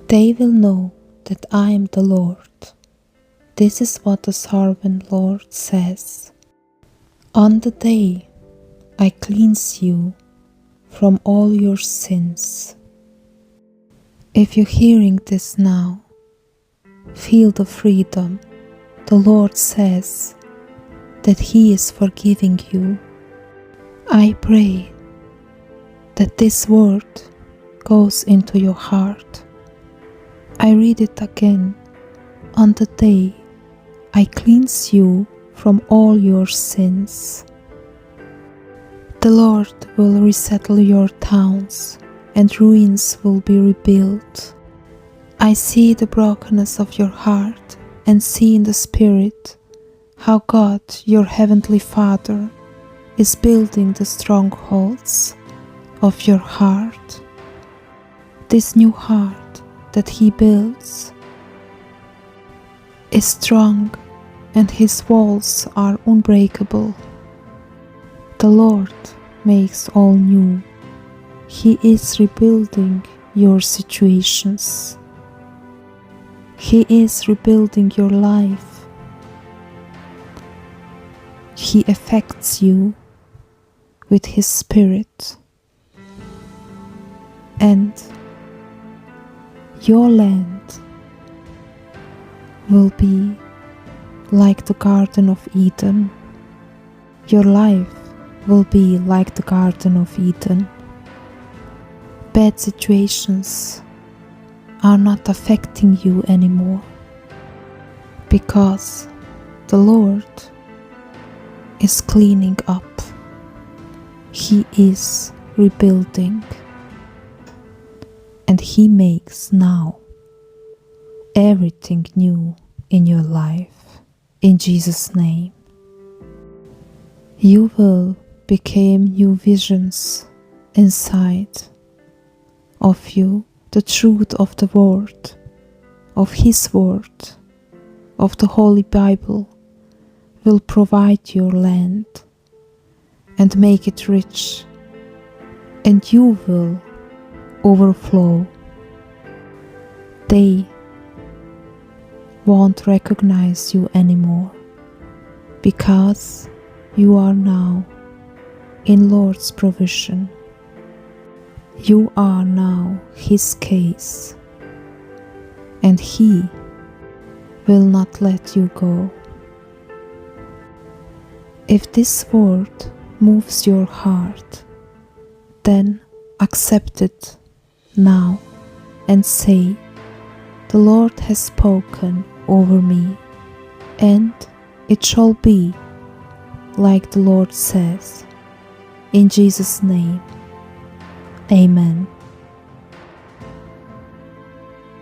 They will know that I am the Lord. This is what the sovereign Lord says. On the day I cleanse you from all your sins. If you're hearing this now, feel the freedom. The Lord says that He is forgiving you. I pray that this word goes into your heart. I read it again. On the day I cleanse you from all your sins. The Lord will resettle your towns, and ruins will be rebuilt. I see the brokenness of your heart, and see in the Spirit how God, your Heavenly Father, is building the strongholds of your heart. This new heart that He builds is strong, and His walls are unbreakable. The Lord makes all new. He is rebuilding your situations. He is rebuilding your life. He affects you with His Spirit, and your land will be like the Garden of Eden. Your life will be like the Garden of Eden. Bad situations are not affecting you anymore, because the Lord is cleaning up. He is rebuilding, and He makes now everything new in your life. In Jesus' name. You will become new visions inside of you. The truth of the Word, of His Word, of the Holy Bible will provide your land and make it rich, and you will overflow. They won't recognize you anymore, because you are now in Lord's provision. You are now His case, and He will not let you go. If this word moves your heart, then accept it now and say, "The Lord has spoken over me, and it shall be like the Lord says." In Jesus' name, Amen.